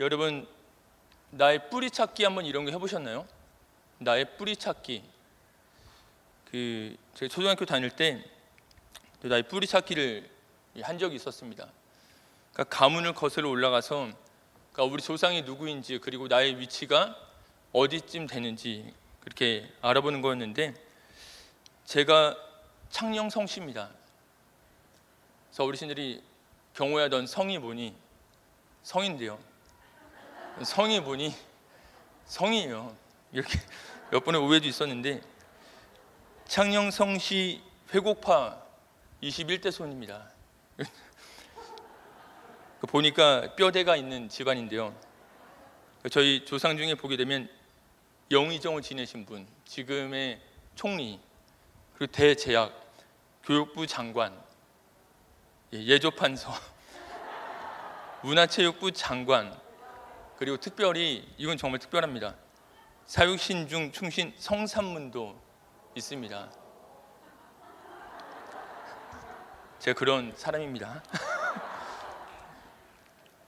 여러분, 나의 뿌리 찾기 한번 이런 거 해보셨나요? 나의 뿌리 찾기. 제가 초등학교 다닐 때 나의 뿌리 찾기를 한 적이 있었습니다. 그러니까 가문을 거슬러 올라가서 우리 조상이 누구인지, 그리고 나의 위치가 어디쯤 되는지 그렇게 알아보는 거였는데, 제가 창녕성 씨입니다. 그래서 어르신들이 경호야 넌 성이 뭐니? 성인데요. 성이 뭐니? 성이에요. 이렇게 몇 번의 오해도 있었는데, 창녕성 씨 회곡파 21대 손입니다. 보니까 뼈대가 있는 집안인데요. 저희 조상 중에 보게 되면 영의정을 지내신 분, 지금의 총리, 그리고 대제약, 교육부 장관, 예조판서, 문화체육부 장관, 그리고 특별히 이건 정말 특별합니다. 사육신중 충신 성산문도 있습니다. 제가 그런 사람입니다.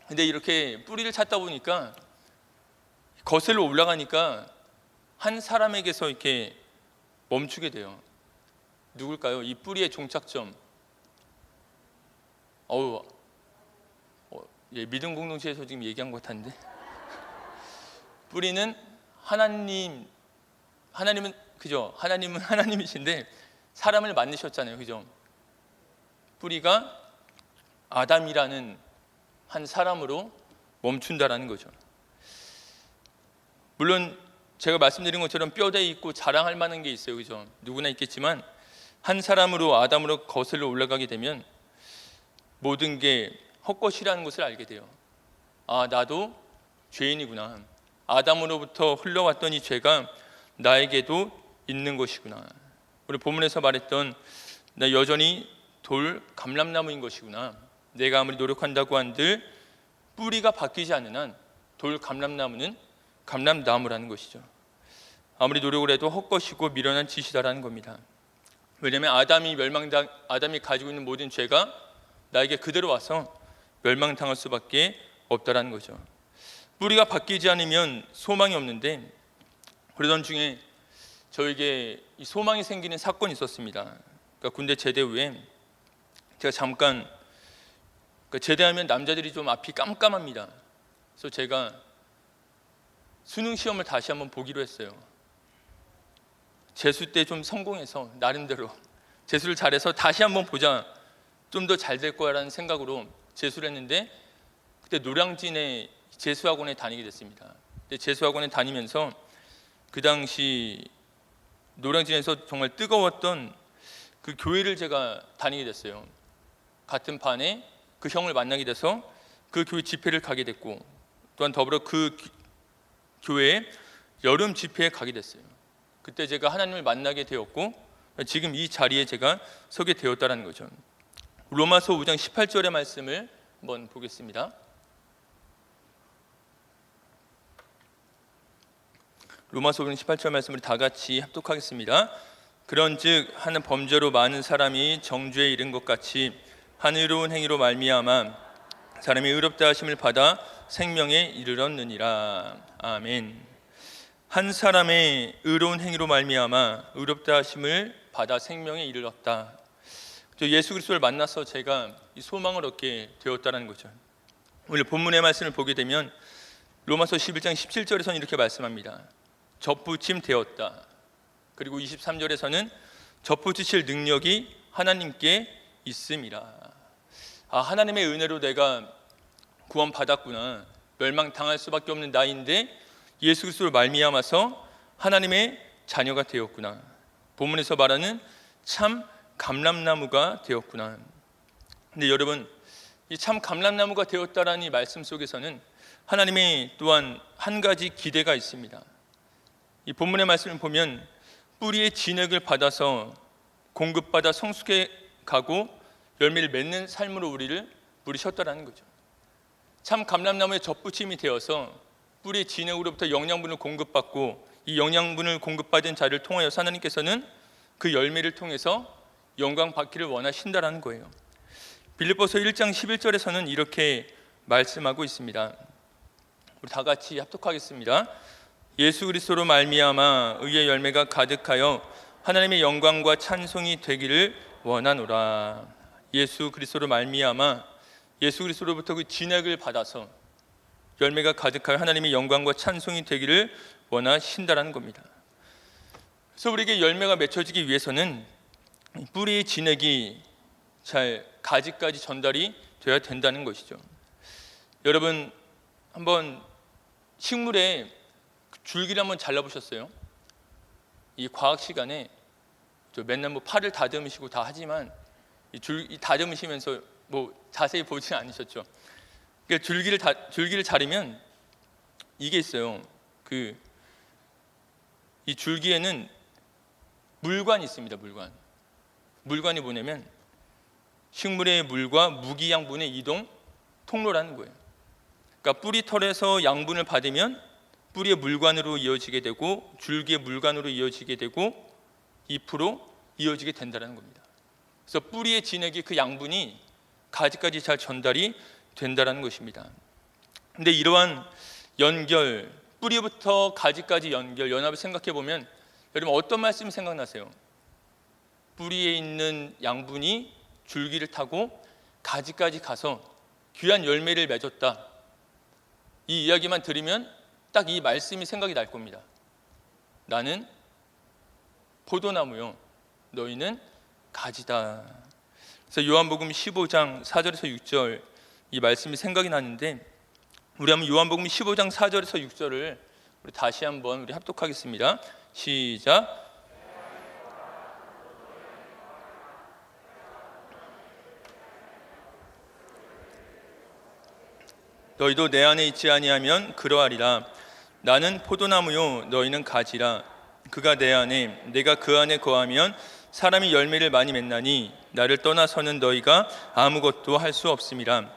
근데 이렇게 뿌리를 찾다 보니까 거슬러 올라가니까 한 사람에게서 이렇게 멈추게 돼요. 누굴까요? 이 뿌리의 종착점. 믿음 공동체에서 지금 얘기한 것 같은데, 뿌리는 하나님은 그죠? 하나님은 하나님이신데 사람을 만드셨잖아요, 그죠? 뿌리가 아담이라는 한 사람으로 멈춘다라는 거죠. 물론 제가 말씀드린 것처럼 뼈대 있고 자랑할 만한 게 있어요, 그죠? 누구나 있겠지만 한 사람으로 아담으로 거슬러 올라가게 되면 모든 게 헛것이라는 것을 알게 돼요. 나도 죄인이구나. 아담으로부터 흘러왔던 이 죄가 나에게도 있는 것이구나. 우리 본문에서 말했던 나 여전히 돌 감람나무인 것이구나. 내가 아무리 노력한다고 한들 뿌리가 바뀌지 않는 한 돌 감람나무는 감람나무라는 것이죠. 아무리 노력을 해도 헛것이고 미련한 짓이다라는 겁니다. 왜냐하면 아담이 가지고 있는 모든 죄가 나에게 그대로 와서 멸망당할 수밖에 없다라는 거죠. 뿌리가 바뀌지 않으면 소망이 없는데, 그러던 중에 저에게 이 소망이 생기는 사건이 있었습니다. 그러니까 군대 제대 후에 제가 잠깐, 제대하면 남자들이 좀 앞이 깜깜합니다. 그래서 제가 수능 시험을 다시 한번 보기로 했어요. 재수 때 좀 성공해서 나름대로 재수를 잘해서 다시 한번 보자, 좀 더 잘 될 거야라는 생각으로 재수를 했는데, 그때 노량진에 재수학원에 다니게 됐습니다. 재수학원에 다니면서 그 당시 노량진에서 정말 뜨거웠던 그 교회를 제가 다니게 됐어요. 같은 반에 그 형을 만나게 돼서 그 교회 집회를 가게 됐고, 또한 더불어 그 교회에 여름 집회에 가게 됐어요. 그때 제가 하나님을 만나게 되었고, 지금 이 자리에 제가 서게 되었다는 거죠. 로마서 5장 18절의 말씀을 한번 보겠습니다. 로마서 5장 18절 말씀을 다 같이 합독하겠습니다. 그런즉 하는 범죄로 많은 사람이 정죄에 이른 것 같이 한 의로운 행위로 말미암아 사람이 의롭다 하심을 받아 생명에 이르렀느니라. 아멘. 한 사람의 의로운 행위로 말미암아 의롭다 하심을 받아 생명에 이르렀다. 예수 그리스도를 만나서 제가 이 소망을 얻게 되었다는 거죠. 오늘 본문의 말씀을 보게 되면 로마서 11장 17절에서는 이렇게 말씀합니다. 접붙임 되었다. 그리고 23절에서는 접붙이실 능력이 하나님께 있음이라. 하나님의 은혜로 내가 구원받았구나. 멸망당할 수밖에 없는 나인데 예수 그리스도를 말미암아서 하나님의 자녀가 되었구나. 본문에서 말하는 참 감람나무가 되었구나. 근데 여러분, 이 참 감람나무가 되었다라는 이 말씀 속에서는 하나님의 또한 한 가지 기대가 있습니다. 이 본문의 말씀을 보면 뿌리의 진액을 받아서 공급받아 성숙해 가고 열매를 맺는 삶으로 우리를 부르셨다라는 거죠. 참 감람나무의 접붙임이 되어서 뿌리의 진액으로부터 영양분을 공급받고, 이 영양분을 공급받은 자를 통하여 하나님께서는 그 열매를 통해서 영광 받기를 원하신다라는 거예요. 빌립보서 1장 11절에서는 이렇게 말씀하고 있습니다. 우리 다 같이 합독하겠습니다. 예수 그리스도로 말미암아 의의 열매가 가득하여 하나님의 영광과 찬송이 되기를 원하노라. 예수 그리스도로 말미암아 예수 그리스도로부터 그 진액을 받아서 열매가 가득하여 하나님의 영광과 찬송이 되기를 원하신다라는 겁니다. 그래서 우리에게 열매가 맺혀지기 위해서는 뿌리의 진액이 잘 가지까지 전달이 되어야 된다는 것이죠. 여러분 한번 식물에 줄기를 한번 잘라보셨어요? 이 과학 시간에 맨날 뭐 팔을 다듬으시고 다 하지만 이 다듬으시면서 뭐 자세히 보지 않으셨죠? 그러니까 줄기를 자르면 이게 있어요. 이 줄기에는 물관이 있습니다. 물관이 뭐냐면 식물의 물과 무기양분의 이동 통로라는 거예요. 그러니까 뿌리털에서 양분을 받으면 뿌리의 물관으로 이어지게 되고 줄기의 물관으로 이어지게 되고 잎으로 이어지게 된다는 겁니다. 그래서 뿌리의 진액이 그 양분이 가지까지 잘 전달이 된다는 것입니다. 근데 이러한 연결, 뿌리부터 가지까지 연합을 생각해 보면 여러분 어떤 말씀이 생각나세요? 뿌리에 있는 양분이 줄기를 타고 가지까지 가서 귀한 열매를 맺었다. 이 이야기만 들으면 딱 이 말씀이 생각이 날 겁니다. 나는 포도나무요, 너희는 가지다. 그래서 요한복음 15장 4절에서 6절 이 말씀이 생각이 나는데 우리 한번 요한복음 15장 4절에서 6절을 우리 다시 한번 우리 합독하겠습니다. 시작. 너희도 내 안에 있지 아니하면 그러하리라. 나는 포도나무요 너희는 가지라. 그가 내 안에 내가 그 안에 거하면 사람이 열매를 많이 맺나니 나를 떠나서는 너희가 아무것도 할 수 없음이라.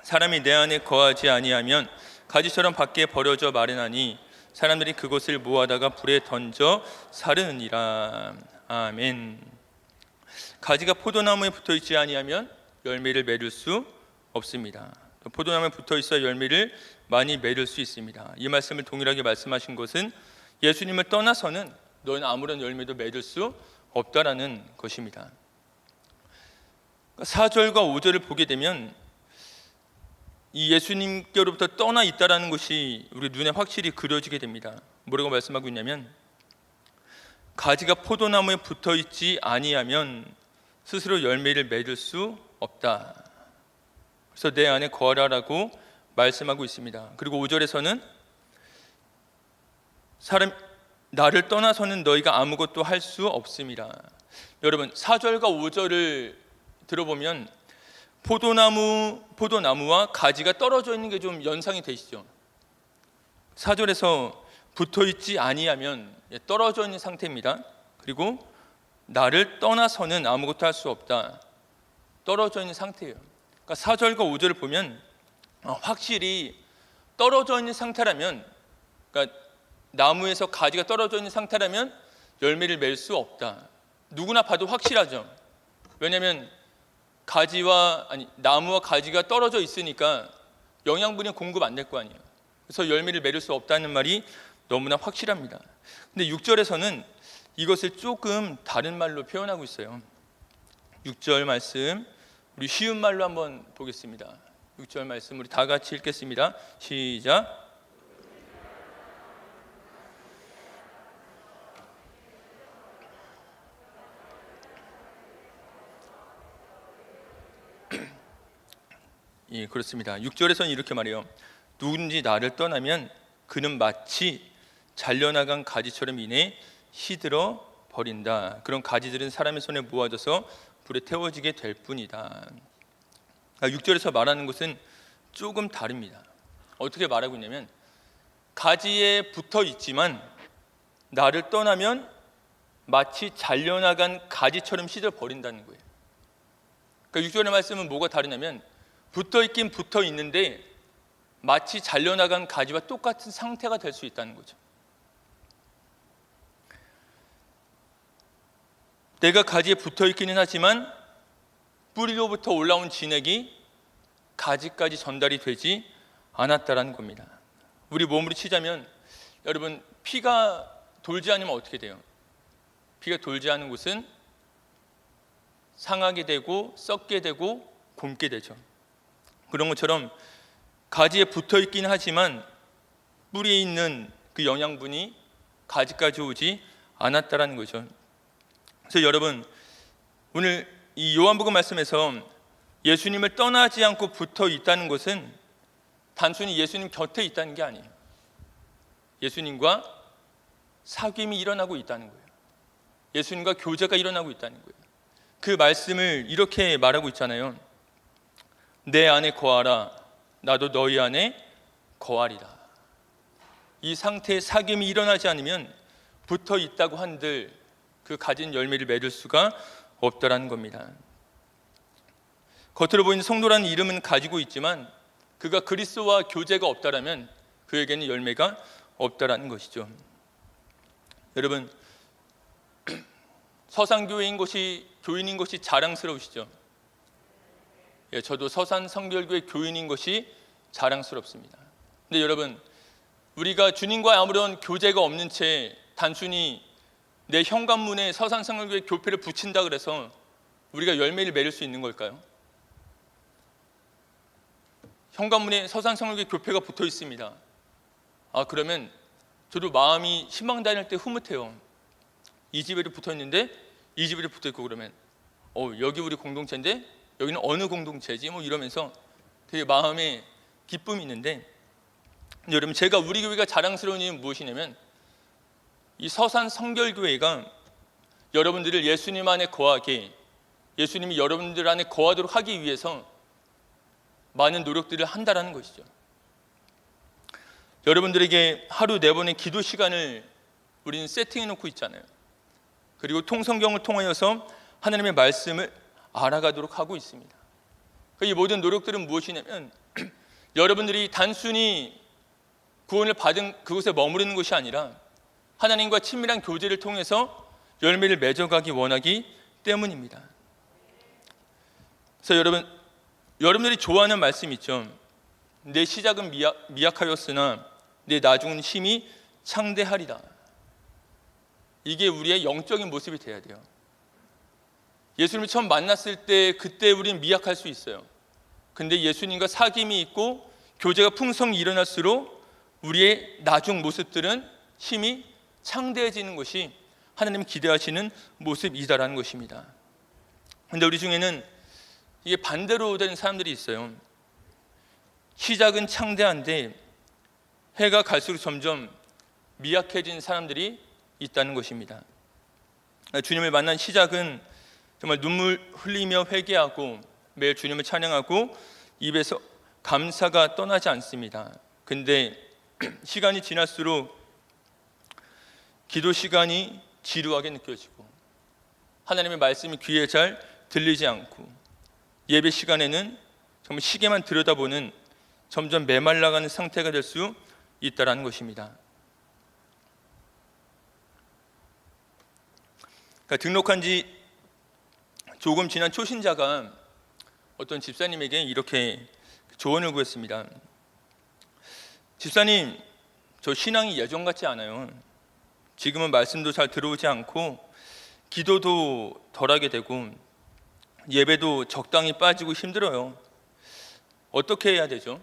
사람이 내 안에 거하지 아니하면 가지처럼 밖에 버려져 마르나니 사람들이 그것을 모아다가 불에 던져 사르느니라. 아멘. 가지가 포도나무에 붙어 있지 아니하면 열매를 맺을 수 없습니다. 포도나무에 붙어 있어 열매를 많이 맺을 수 있습니다. 이 말씀을 동일하게 말씀하신 것은 예수님을 떠나서는 너희는 아무런 열매도 맺을 수 없다라는 것입니다. 4절과 5절을 보게 되면 이 예수님께로부터 떠나 있다라는 것이 우리 눈에 확실히 그려지게 됩니다. 뭐라고 말씀하고 있냐면 가지가 포도나무에 붙어 있지 아니하면 스스로 열매를 맺을 수 없다. 그래서 내 안에 거하라라고 말씀하고 있습니다. 그리고 5절에서는 나를 떠나서는 너희가 아무것도 할 수 없음이라. 여러분 4절과 5절을 들어보면 포도나무와 가지가 떨어져 있는 게 좀 연상이 되시죠? 4절에서 붙어 있지 아니하면 떨어져 있는 상태입니다. 그리고 나를 떠나서는 아무것도 할 수 없다. 떨어져 있는 상태예요. 그러니까 4절과 5절을 보면 확실히 떨어져 있는 상태라면, 그러니까 나무에서 가지가 떨어져 있는 상태라면 열매를 맺을 수 없다. 누구나 봐도 확실하죠. 왜냐하면 나무와 가지가 떨어져 있으니까 영양분이 공급 안 될 거 아니에요. 그래서 열매를 맺을 수 없다는 말이 너무나 확실합니다. 근데 6절에서는 이것을 조금 다른 말로 표현하고 있어요. 6절 말씀 우리 쉬운 말로 한번 보겠습니다. 6절 말씀 우리 다 같이 읽겠습니다. 시작. 예, 그렇습니다. 6절에서는 이렇게 말해요. 누군지 나를 떠나면 그는 마치 잘려나간 가지처럼 인해 시들어 버린다. 그런 가지들은 사람의 손에 모아져서 불에 태워지게 될 뿐이다. 6절에서 말하는 것은 조금 다릅니다. 어떻게 말하고 있냐면 가지에 붙어 있지만 나를 떠나면 마치 잘려나간 가지처럼 시들어 버린다는 거예요. 그러니까 6절의 말씀은 뭐가 다르냐면 붙어 있긴 붙어 있는데 마치 잘려나간 가지와 똑같은 상태가 될 수 있다는 거죠. 내가 가지에 붙어 있기는 하지만 뿌리로부터 올라온 진액이 가지까지 전달이 되지 않았다라는 겁니다. 우리 몸으로 치자면 여러분 피가 돌지 않으면 어떻게 돼요? 피가 돌지 않은 곳은 상하게 되고 썩게 되고 곪게 되죠. 그런 것처럼 가지에 붙어 있긴 하지만 뿌리에 있는 그 영양분이 가지까지 오지 않았다라는 거죠. 그래서 여러분 오늘 이 요한복음 말씀에서 예수님을 떠나지 않고 붙어 있다는 것은 단순히 예수님 곁에 있다는 게 아니에요. 예수님과 사귐이 일어나고 있다는 거예요. 예수님과 교제가 일어나고 있다는 거예요. 그 말씀을 이렇게 말하고 있잖아요. 내 안에 거하라 나도 너희 안에 거하리라. 이 상태의 사귐이 일어나지 않으면 붙어 있다고 한들 그 가진 열매를 맺을 수가 없다라는 겁니다. 겉으로 보이는 성도라는 이름은 가지고 있지만 그가 그리스도와 교제가 없다라면 그에게는 열매가 없다라는 것이죠. 여러분 서산교회인 것이 교인인 것이 자랑스러우시죠? 예, 저도 서산 성결교회 교인인 것이 자랑스럽습니다. 근데 여러분 우리가 주님과 아무런 교제가 없는 채 단순히 내 현관문에 서산 성결교회 교패를 붙인다 그래서 우리가 열매를 맺을 수 있는 걸까요? 현관문에 서산 성결교회 교패가 붙어 있습니다. 그러면 저도 마음이 희망 다닐 때 흐뭇해요. 이 집에도 붙어 있는데 이 집에도 붙어 있고 그러면 여기 우리 공동체인데 여기는 어느 공동체지 뭐 이러면서 되게 마음에 기쁨이 있는데 여러분 제가 우리 교회가 자랑스러운 이유는 무엇이냐면 이 서산 성결교회가 여러분들을 예수님 안에 거하게 예수님이 여러분들 안에 거하도록 하기 위해서 많은 노력들을 한다라는 것이죠. 여러분들에게 하루 4번의 기도 시간을 우리는 세팅해 놓고 있잖아요. 그리고 통성경을 통하여서 하나님의 말씀을 알아가도록 하고 있습니다. 이 모든 노력들은 무엇이냐면 여러분들이 단순히 구원을 받은 그곳에 머무르는 것이 아니라 하나님과 친밀한 교제를 통해서 열매를 맺어가기 원하기 때문입니다. 그래서 여러분들이 좋아하는 말씀 있죠. 내 시작은 미약하였으나 내 나중은 힘이 창대하리라. 이게 우리의 영적인 모습이 돼야 돼요. 예수님을 처음 만났을 때 그때 우리는 미약할 수 있어요. 근데 예수님과 사귐이 있고 교제가 풍성히 일어날수록 우리의 나중 모습들은 힘이 창대해지는 것이 하나님 기대하시는 모습이다라는 것입니다. 근데 우리 중에는 이게 반대로 되는 사람들이 있어요. 시작은 창대한데 해가 갈수록 점점 미약해진 사람들이 있다는 것입니다. 주님을 만난 시작은 정말 눈물 흘리며 회개하고 매일 주님을 찬양하고 입에서 감사가 떠나지 않습니다. 근데 시간이 지날수록 기도 시간이 지루하게 느껴지고 하나님의 말씀이 귀에 잘 들리지 않고 예배 시간에는 정말 시계만 들여다보는 점점 메말라가는 상태가 될 수 있다는 것입니다. 그러니까 등록한 지 조금 지난 초신자가 어떤 집사님에게 이렇게 조언을 구했습니다. 집사님, 저 신앙이 예전 같지 않아요. 지금은 말씀도 잘 들어오지 않고 기도도 덜하게 되고 예배도 적당히 빠지고 힘들어요. 어떻게 해야 되죠?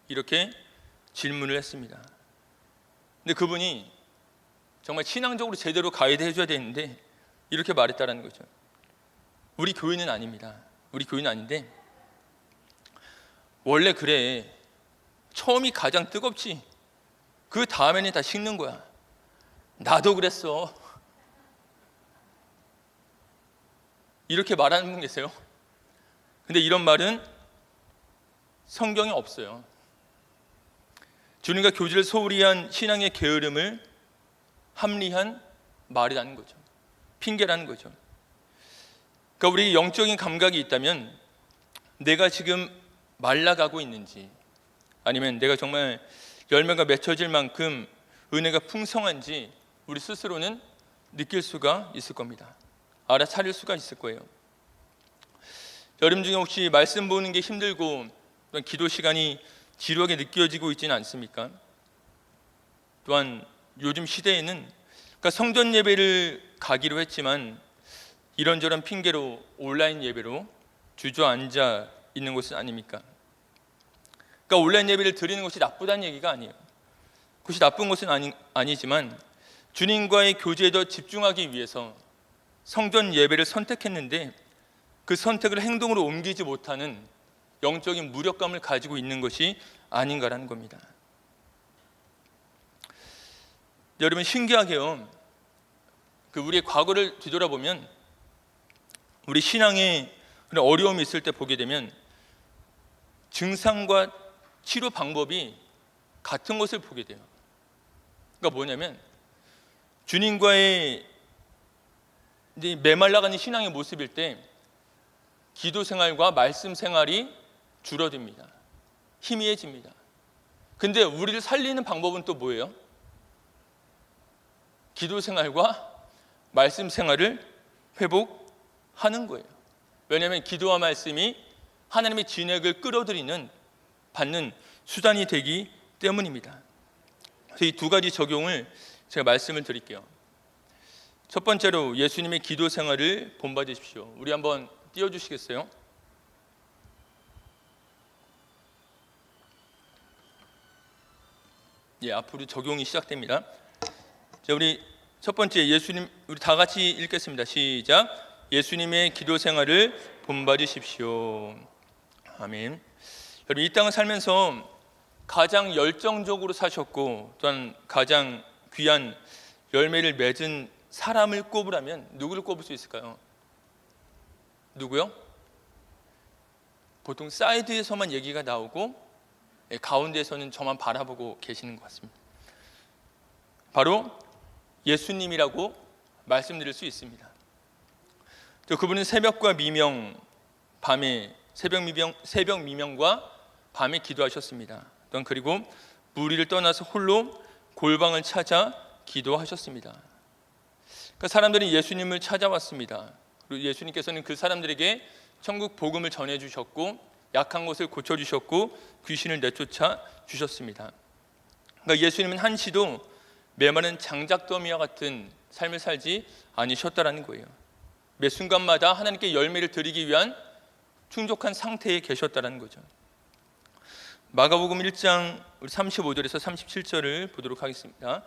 이렇게 질문을 했습니다. 근데 그분이 정말 신앙적으로 제대로 가이드 해줘야 되는데 이렇게 말했다는 거죠. 우리 교회는 아닙니다. 우리 교회는 아닌데 원래 그래. 처음이 가장 뜨겁지. 그 다음에는 다 식는 거야. 나도 그랬어. 이렇게 말하는 분 계세요? 근데 이런 말은 성경에 없어요. 주님과 교제를 소홀히 한 신앙의 게으름을 합리한 말이라는 거죠. 핑계라는 거죠. 그러니까 우리 영적인 감각이 있다면 내가 지금 말라가고 있는지 아니면 내가 정말 열매가 맺혀질 만큼 은혜가 풍성한지 우리 스스로는 느낄 수가 있을 겁니다. 알아차릴 수가 있을 거예요. 여러분 중에 혹시 말씀 보는 게 힘들고 기도 시간이 지루하게 느껴지고 있지는 않습니까? 또한 요즘 시대에는 그러니까 성전 예배를 가기로 했지만 이런저런 핑계로 온라인 예배로 주저앉아 있는 것은 아닙니까? 그러니까 온라인 예배를 드리는 것이 나쁘다는 얘기가 아니에요. 그것이 나쁜 것은 아니지만 주님과의 교제에 더 집중하기 위해서 성전 예배를 선택했는데 그 선택을 행동으로 옮기지 못하는 영적인 무력감을 가지고 있는 것이 아닌가라는 겁니다. 여러분, 신기하게요, 우리의 과거를 뒤돌아보면 우리 신앙에 그런 어려움이 있을 때 보게 되면 증상과 치료 방법이 같은 것을 보게 돼요. 그러니까 뭐냐면 주님과의 이제 메말라가는 신앙의 모습일 때 기도 생활과 말씀 생활이 줄어듭니다. 희미해집니다. 근데 우리를 살리는 방법은 또 뭐예요? 기도 생활과 말씀 생활을 회복하는 거예요. 왜냐하면 기도와 말씀이 하나님의 진액을 끌어들이는 받는 수단이 되기 때문입니다. 그래서 이 두 가지 적용을 제가 말씀을 드릴게요. 첫 번째로 예수님의 기도 생활을 본받으십시오. 우리 한번 띄워주시겠어요? 예, 앞으로 적용이 시작됩니다. 자, 우리 첫 번째 예수님, 우리 다 같이 읽겠습니다. 시작. 예수님의 기도 생활을 본받으십시오. 아멘. 여러분, 이 땅을 살면서 가장 열정적으로 사셨고 또한 가장 귀한 열매를 맺은 사람을 꼽으라면 누구를 꼽을 수 있을까요? 누구요? 보통 사이드에서만 얘기가 나오고 가운데에서는 저만 바라보고 계시는 것 같습니다. 바로 예수님이라고 말씀드릴 수 있습니다. 또 그분은 새벽과 미명, 밤에 새벽 미명과 밤에 기도하셨습니다. 또한 그리고 무리를 떠나서 홀로 골방을 찾아 기도하셨습니다. 그러니까 사람들이 예수님을 찾아왔습니다. 그리고 예수님께서는 그 사람들에게 천국 복음을 전해주셨고 약한 것을 고쳐주셨고 귀신을 내쫓아 주셨습니다. 그러니까 예수님은 한시도 메마른 장작더미와 같은 삶을 살지 않으셨다라는 거예요. 매 순간마다 하나님께 열매를 드리기 위한 충족한 상태에 계셨다라는 거죠. 마가복음 1장 35절에서 37절을 보도록 하겠습니다.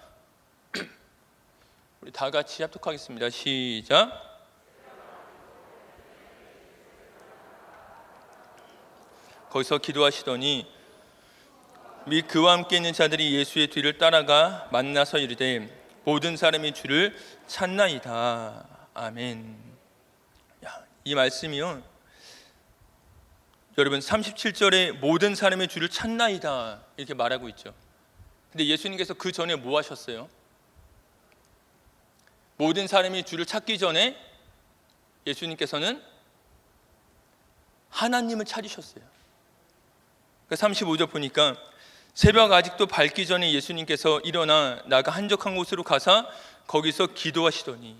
우리 다 같이 합독하겠습니다. 시작. 거기서 기도하시더니 및 그와 함께 있는 자들이 예수의 뒤를 따라가 만나서 이르되 모든 사람이 주를 찾나이다. 아멘. 이 말씀이요, 여러분 37절에 모든 사람이 주를 찾나이다 이렇게 말하고 있죠. 근데 예수님께서 그 전에 뭐 하셨어요? 모든 사람이 주를 찾기 전에 예수님께서는 하나님을 찾으셨어요. 35절 보니까 새벽 아직도 밝기 전에 예수님께서 일어나 나가 한적한 곳으로 가사 거기서 기도하시더니,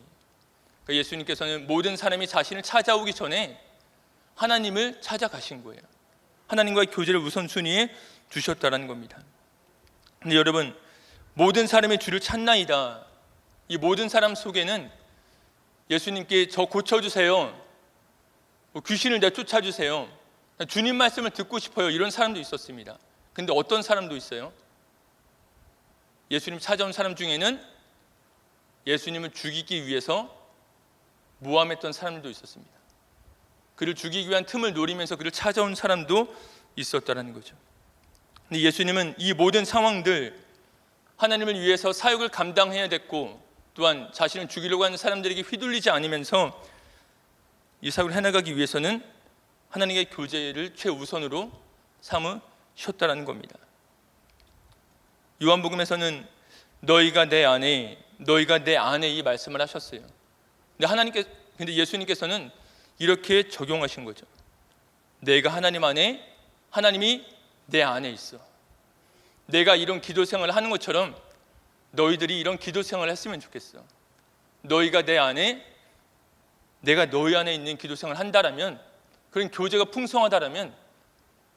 예수님께서는 모든 사람이 자신을 찾아오기 전에 하나님을 찾아가신 거예요. 하나님과의 교제를 우선순위에 두셨다는 겁니다. 근데 여러분, 모든 사람이 주를 찾나이다, 이 모든 사람 속에는 예수님께 저 고쳐주세요, 귀신을 내쫓아주세요, 주님 말씀을 듣고 싶어요, 이런 사람도 있었습니다. 근데 어떤 사람도 있어요? 예수님 찾아온 사람 중에는 예수님을 죽이기 위해서 모함했던 사람들도 있었습니다. 그를 죽이기 위한 틈을 노리면서 그를 찾아온 사람도 있었다는 거죠. 근데 예수님은 이 모든 상황들, 하나님을 위해서 사역을 감당해야 됐고 또한 자신을 죽이려고 하는 사람들에게 휘둘리지 않으면서 이 사역을 해나가기 위해서는 하나님의 교제를 최우선으로 삼으셨다는 겁니다. 요한복음에서는 너희가 내 안에 이 말씀을 하셨어요. 근데 예수님께서는 이렇게 적용하신 거죠. 내가 하나님 안에, 하나님이 내 안에 있어. 내가 이런 기도 생활을 하는 것처럼 너희들이 이런 기도 생활을 했으면 좋겠어. 너희가 내 안에, 내가 너희 안에 있는 기도 생활을 한다라면, 그런 교제가 풍성하다라면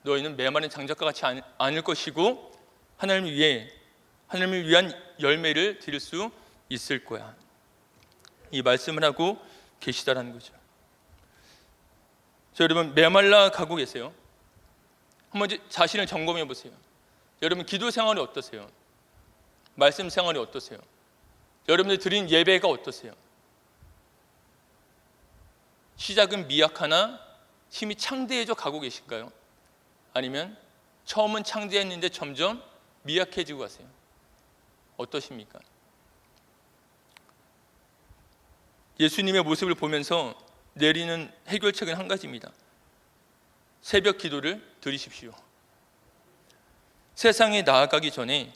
너희는 메마른 장작과 같이 않을 것이고 하나님을 위한 열매를 드릴 수 있을 거야. 이 말씀을 하고 계시다라는 거죠. 여러분, 메말라 가고 계세요? 한번 자신을 점검해 보세요. 여러분, 기도 생활이 어떠세요? 말씀 생활이 어떠세요? 여러분들 드린 예배가 어떠세요? 시작은 미약하나 힘이 창대해져 가고 계실까요? 아니면 처음은 창대했는데 점점 미약해지고 가세요? 어떠십니까? 예수님의 모습을 보면서 내리는 해결책은 한 가지입니다. 새벽 기도를 드리십시오. 세상에 나아가기 전에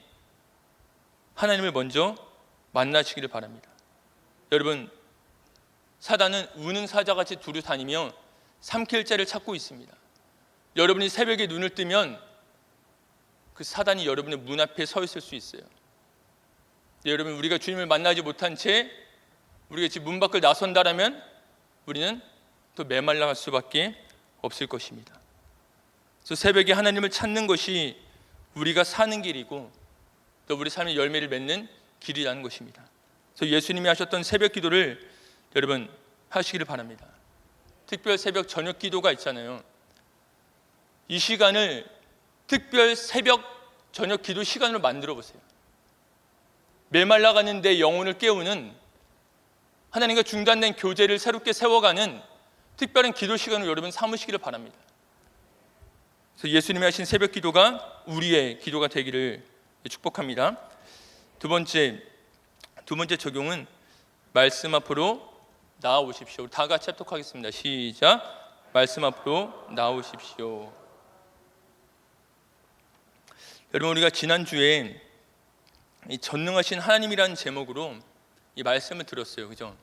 하나님을 먼저 만나시기를 바랍니다. 여러분, 사단은 우는 사자같이 두루 다니며 삼킬 자를 찾고 있습니다. 여러분이 새벽에 눈을 뜨면 그 사단이 여러분의 문 앞에 서 있을 수 있어요. 여러분, 우리가 주님을 만나지 못한 채 우리가 지금 문 밖을 나선다라면 우리는 또 메말라갈 수밖에 없을 것입니다. 그래서 새벽에 하나님을 찾는 것이 우리가 사는 길이고 또 우리 삶의 열매를 맺는 길이라는 것입니다. 그래서 예수님이 하셨던 새벽 기도를 여러분 하시기를 바랍니다. 특별 새벽 저녁 기도가 있잖아요. 이 시간을 특별 새벽 저녁 기도 시간으로 만들어 보세요. 메말라가는 내 영혼을 깨우는 하나님과 중단된 교제를 새롭게 세워가는 특별한 기도 시간을 여러분 삼으시기를 바랍니다. 그래서 예수님이 하신 새벽 기도가 우리의 기도가 되기를 축복합니다. 두 번째 적용은 말씀 앞으로 나아오십시오. 다 같이 합독하겠습니다. 시작. 말씀 앞으로 나아오십시오. 여러분, 우리가 지난주에 이 전능하신 하나님이라는 제목으로 이 말씀을 들었어요. 그죠?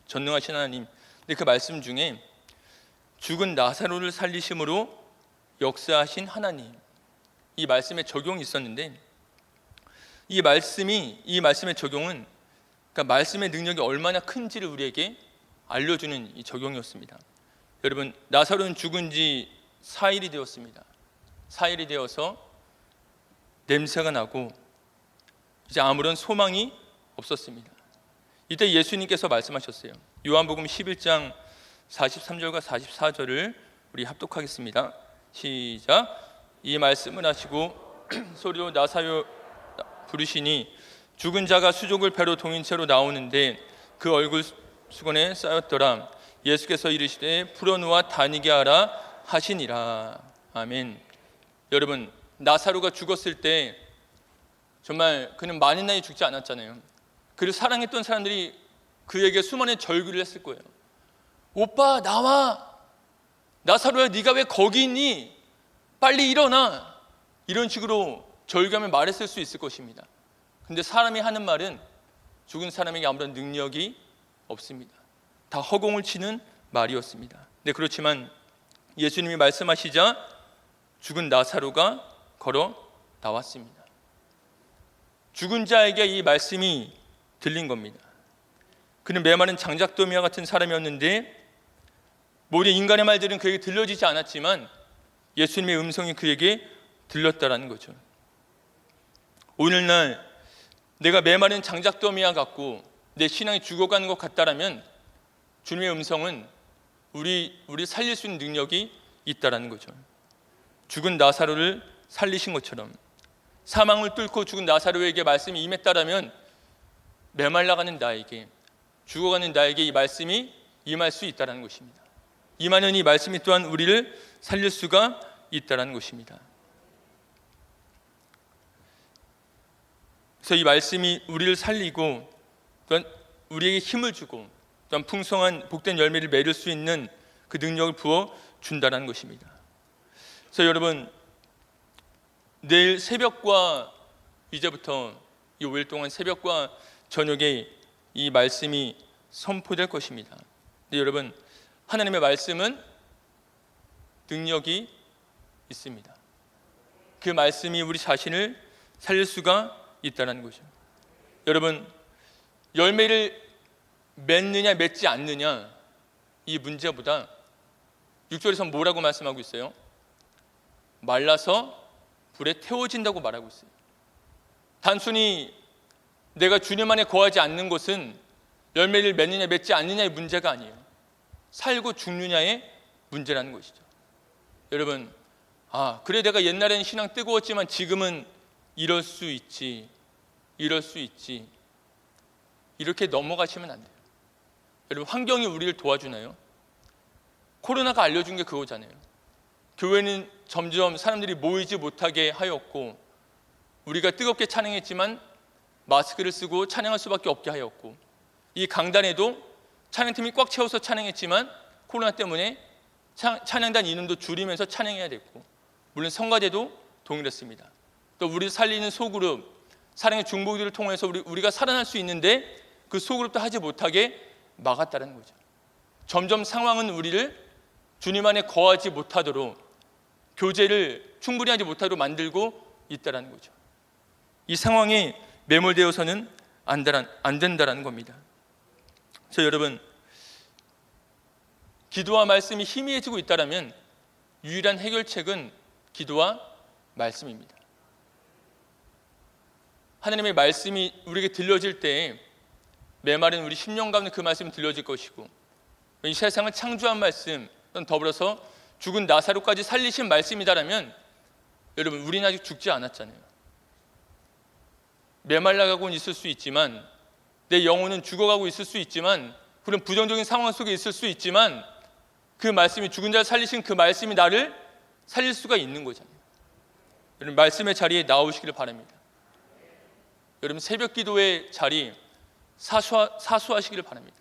전능하신 하나님. 근데 그 말씀 중에 죽은 나사로를 살리심으로 역사하신 하나님, 이 말씀에 적용이 있었는데 이 말씀의 적용은 그러니까 말씀의 능력이 얼마나 큰지를 우리에게 알려주는 이 적용이었습니다. 여러분, 나사로는 죽은 지 4일이 되었습니다. 4일이 되어서 냄새가 나고 이제 아무런 소망이 없었습니다. 이때 예수님께서 말씀하셨어요. 요한복음 11장 43절과 44절을 우리 합독하겠습니다. 시작. 이 말씀을 하시고 소리로 나사로 부르시니 죽은 자가 수족을 배로 동인 채로 나오는데 그 얼굴 수건에 쌓였더라. 예수께서 이르시되 풀어놓아 다니게 하라 하시니라. 아멘. 여러분, 나사로가 죽었을 때 정말 그는 많은 나이 죽지 않았잖아요. 그를 사랑했던 사람들이 그에게 수많은 절규를 했을 거예요. 오빠 나와, 나사로야 네가 왜 거기 있니? 빨리 일어나. 이런 식으로 절규하며 말했을 수 있을 것입니다. 근데 사람이 하는 말은 죽은 사람에게 아무런 능력이 없습니다. 다 허공을 치는 말이었습니다. 네, 그렇지만 예수님이 말씀하시자 죽은 나사로가 걸어 나왔습니다. 죽은 자에게 이 말씀이 들린 겁니다. 그는 메마른 장작더미와 같은 사람이었는데 모든 인간의 말들은 그에게 들려지지 않았지만 예수님의 음성이 그에게 들렸다라는 거죠. 오늘날 내가 메마른 장작더미와 같고 내 신앙이 죽어가는 것 같다라면 주님의 음성은 우리 살릴 수 있는 능력이 있다라는 거죠. 죽은 나사로를 살리신 것처럼 사망을 뚫고 죽은 나사로에게 말씀이 임했다라면 메말라가는 나에게, 죽어가는 나에게 이 말씀이 임할 수 있다는 것입니다. 임하는 이 말씀이 또한 우리를 살릴 수가 있다는 것입니다. 그래서 이 말씀이 우리를 살리고 또한 우리에게 힘을 주고 또한 풍성한 복된 열매를 맺을 수 있는 그 능력을 부어 준다는 것입니다. 그래서 여러분, 내일 새벽과 이제부터 이 5일 동안 새벽과 저녁에 이 말씀이 선포될 것입니다. 근데 여러분, 하나님의 말씀은 능력이 있습니다. 그 말씀이 우리 자신을 살릴 수가 있다는 거죠. 여러분, 열매를 맺느냐 맺지 않느냐 이 문제보다 6절에서 뭐라고 말씀하고 있어요? 말라서 불에 태워진다고 말하고 있어요. 단순히 내가 주님 안에 거하지 않는 것은 열매를 맺느냐 맺지 않느냐의 문제가 아니에요. 살고 죽느냐의 문제라는 것이죠. 여러분, 그래 내가 옛날에는 신앙 뜨거웠지만 지금은 이럴 수 있지 이렇게 넘어가시면 안 돼요. 여러분, 환경이 우리를 도와주나요? 코로나가 알려준 게 그거잖아요. 교회는 점점 사람들이 모이지 못하게 하였고, 우리가 뜨겁게 찬양했지만 마스크를 쓰고 찬양할 수밖에 없게 하였고, 이 강단에도 찬양팀이 꽉 채워서 찬양했지만 코로나 때문에 찬양단 인원도 줄이면서 찬양해야 됐고, 물론 성가대도 동일했습니다. 또 우리 살리는 소그룹, 사랑의 중보기도를 통해서 우리가 살아날 수 있는데 그 소그룹도 하지 못하게 막았다는 거죠. 점점 상황은 우리를 주님 안에 거하지 못하도록, 교제를 충분히 하지 못하도록 만들고 있다는 거죠. 이 상황에 매몰되어서는 안 된다는 겁니다. 그래서 여러분, 기도와 말씀이 희미해지고 있다면 유일한 해결책은 기도와 말씀입니다. 하나님의 말씀이 우리에게 들려질 때 메마른 우리 심령 가운데 그 말씀이 들려질 것이고, 이 세상을 창조한 말씀, 또는 더불어서 죽은 나사로까지 살리신 말씀이다라면, 여러분, 우리는 아직 죽지 않았잖아요. 메말라가고는 있을 수 있지만, 내 영혼은 죽어가고 있을 수 있지만, 그런 부정적인 상황 속에 있을 수 있지만, 그 말씀이, 죽은 자를 살리신 그 말씀이 나를 살릴 수가 있는 거잖아요. 여러분, 말씀의 자리에 나오시기를 바랍니다. 여러분, 새벽 기도의 자리 사수하시기를 바랍니다.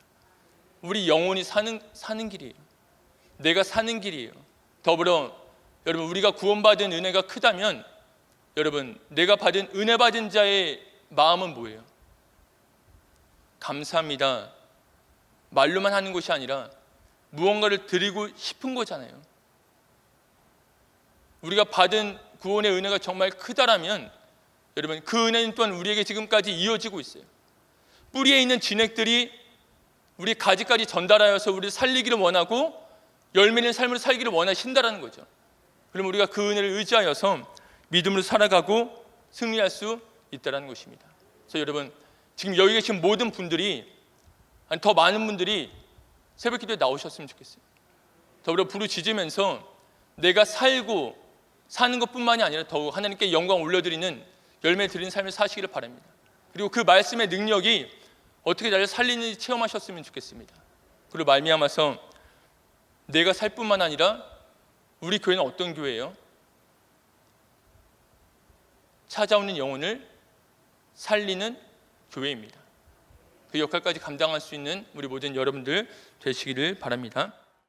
우리 영혼이 사는 길이에요. 내가 사는 길이에요. 더불어 여러분, 우리가 구원받은 은혜가 크다면, 여러분, 내가 받은 은혜 받은 자의 마음은 뭐예요? 감사합니다. 말로만 하는 것이 아니라 무언가를 드리고 싶은 거잖아요. 우리가 받은 구원의 은혜가 정말 크다라면, 여러분, 그 은혜는 또한 우리에게 지금까지 이어지고 있어요. 뿌리에 있는 진액들이 우리 가지까지 전달하여서 우리를 살리기를 원하고 열매는 삶을 살기를 원하신다라는 거죠. 그럼 우리가 그 은혜를 의지하여서 믿음으로 살아가고 승리할 수 있다는 것입니다. 그래서 여러분, 지금 여기 계신 모든 분들이, 아니 더 많은 분들이 새벽 기도에 나오셨으면 좋겠어요. 더불어 부르짖으면서 내가 살고 사는 것뿐만이 아니라 더욱 하나님께 영광 올려드리는, 열매 드리는 삶을 사시기를 바랍니다. 그리고 그 말씀의 능력이 어떻게 나를 살리는지 체험하셨으면 좋겠습니다. 그리고 말미암아서 내가 살 뿐만 아니라, 우리 교회는 어떤 교회예요? 찾아오는 영혼을 살리는 교회입니다. 그 역할까지 감당할 수 있는 우리 모든 여러분들 되시기를 바랍니다.